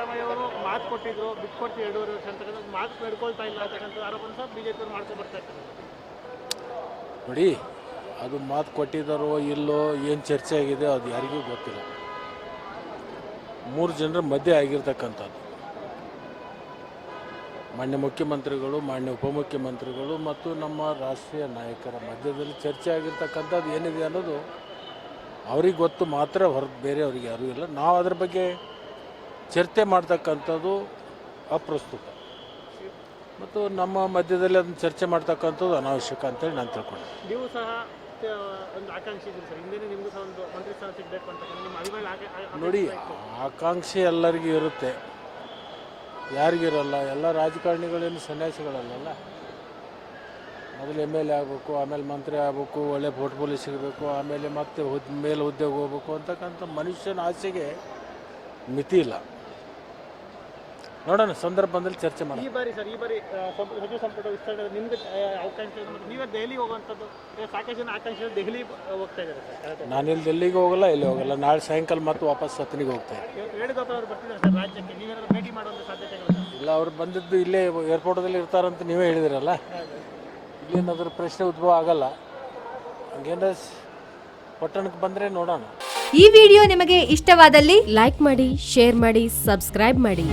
ಸಿದ್ದರಾಮಯ್ಯ ಅವರು ಮಾತು ಕೊಟ್ಟಿದ್ರು, ಬಿಟ್ಕೊಡ್ತೀವಿ 2.5 ವರ್ಷ ಅಂತಕ್ಕಂಥ ಮಾತು ನಡ್ಕೊಳ್ತಾ ಇಲ್ಲ ಅಂತಕ್ಕಂಥ ಆರೋಪನ ಸಹ ಬಿಜೆಪಿ ಅವರು ಮಾಡ್ಕೊಂಡು ಬರ್ತಾ ಇರ್ತಾರೆ. ನೋಡಿ, ಅದು ಮಾತು ಕೊಟ್ಟಿದ್ದಾರೋ ಇಲ್ಲೋ, ಏನು ಚರ್ಚೆ ಆಗಿದೆ ಅದು ಯಾರಿಗೂ ಗೊತ್ತಿಲ್ಲ. 3 ಜನರ ಮಧ್ಯೆ ಆಗಿರ್ತಕ್ಕಂಥದ್ದು. ಮಾನ್ಯ ಮುಖ್ಯಮಂತ್ರಿಗಳು, ಮಾನ್ಯ ಉಪಮುಖ್ಯಮಂತ್ರಿಗಳು ಮತ್ತು ನಮ್ಮ ರಾಷ್ಟ್ರೀಯ ನಾಯಕರ ಮಧ್ಯದಲ್ಲಿ ಚರ್ಚೆ ಆಗಿರ್ತಕ್ಕಂಥದ್ದು ಏನಿದೆ ಅನ್ನೋದು ಅವ್ರಿಗೆ ಗೊತ್ತು ಮಾತ್ರ, ಹೊರತು ಬೇರೆ ಅವ್ರಿಗೆ ಯಾರೂ ಇಲ್ಲ. ನಾವು ಅದ್ರ ಬಗ್ಗೆ ಚರ್ಚೆ ಮಾಡ್ತಕ್ಕಂಥದ್ದು ಅಪ್ರಸ್ತುತ ಮತ್ತು ನಮ್ಮ ಮಧ್ಯದಲ್ಲಿ ಅದನ್ನು ಚರ್ಚೆ ಮಾಡ್ತಕ್ಕಂಥದ್ದು ಅನಾವಶ್ಯಕ ಅಂತೇಳಿ ನಾನು ತಿಳ್ಕೊಂಡೆ. ನೀವು ಸಹ ಒಂದು ಆಕಾಂಕ್ಷಿ ಇದ್ದೀರಿ ಸರ್, ಹಿಂದೆ ನಿಮಗೂ ಸಹ ಒಂದು ಮಂತ್ರಿ ಸ್ಥಾನ ಸಿಗಬೇಕು ಅಂತಕ್ಕಂಥ ನಿಮ್ಮ ಅಭಿಮಾನ ನೋಡಿ, ಆಕಾಂಕ್ಷೆ ಎಲ್ಲರಿಗೂ ಇರುತ್ತೆ, ಯಾರಿಗಿರಲ್ಲ. ಎಲ್ಲ ರಾಜಕಾರಣಿಗಳೇನು ಸನ್ಯಾಸಿಗಳಲ್ಲ. ಮೊದಲು MLA ಆಗಬೇಕು, ಆಮೇಲೆ ಮಂತ್ರಿ ಆಗಬೇಕು, ಒಳ್ಳೆ ಪೋರ್ಟ್ಫೋಲಿಯೋ ಸಿಗಬೇಕು, ಆಮೇಲೆ ಮತ್ತೆ ಮೇಲೆ ಉದ್ಯೋಗ ಹೋಗ್ಬೇಕು ಅಂತಕ್ಕಂಥ ಮನುಷ್ಯನ ಆಸೆಗೆ ಮಿತಿ ಇಲ್ಲ. ನೋಡೋಣ, ಸಂದರ್ಭ ಬಂದಲ್ಲಿ ಚರ್ಚೆ ಮಾಡೋಣ. ಈ ಬಾರಿ ಸಚಿವ ಸಂಪುಟ ವಿಸ್ತರಣೆ ನಿಮ್ಗೆ ಆಕಾಂಕ್ಷೆ, ನೀವೇ ದೆಹಲಿ ಹೋಗುವಂಥದ್ದು, ಸಾಕಷ್ಟು ಜನ ಆಕಾಂಕ್ಷೆ ದೆಹಲಿ ಹೋಗ್ತಾ ಇದ್ದಾರೆ ಸರ್. ನಾನಿಲ್ಲಿ ಡೆಲ್ಲಿಗೆ ಹೋಗಲ್ಲ, ಎಲ್ಲಿ ಹೋಗಲ್ಲ. ನಾಳೆ ಸಾಯಂಕಾಲ ಮತ್ತು ವಾಪಸ್ ಸತ್ತನಿಗೆ ಹೋಗ್ತಾರೆ. ಇವತ್ತು ವೇಣುಗೋಪಾಲ್ ಅವರು ಬರ್ತಿದ್ದಾರೆ ಸರ್ ರಾಜ್ಯಕ್ಕೆ, ನೀವೇನಾದ್ರು ಭೇಟಿ ಮಾಡುವಂಥ ಸಾಧ್ಯತೆಗಳು? ಇಲ್ಲ, ಅವ್ರು ಬಂದಿದ್ದು ಇಲ್ಲೇ ಏರ್ಪೋರ್ಟಲ್ಲಿ ಇರ್ತಾರಂತ ನೀವೇ ಹೇಳಿದಿರಲ್ಲ. ಇಲ್ಲೇನಾದ್ರೂ ಪ್ರಶ್ನೆ ಉದ್ಭವ ಆಗಲ್ಲ. ಹಂಗೇನಾದ್ರು ಪಟ್ಟಣಕ್ಕೆ ಬಂದರೆ ನೋಡೋಣ. ಈ ವಿಡಿಯೋ ನಿಮಗೆ ಇಷ್ಟವಾದಲ್ಲಿ ಲೈಕ್ ಮಾಡಿ, ಶೇರ್ ಮಾಡಿ, ಸಬ್ಸ್ಕ್ರೈಬ್ ಮಾಡಿ.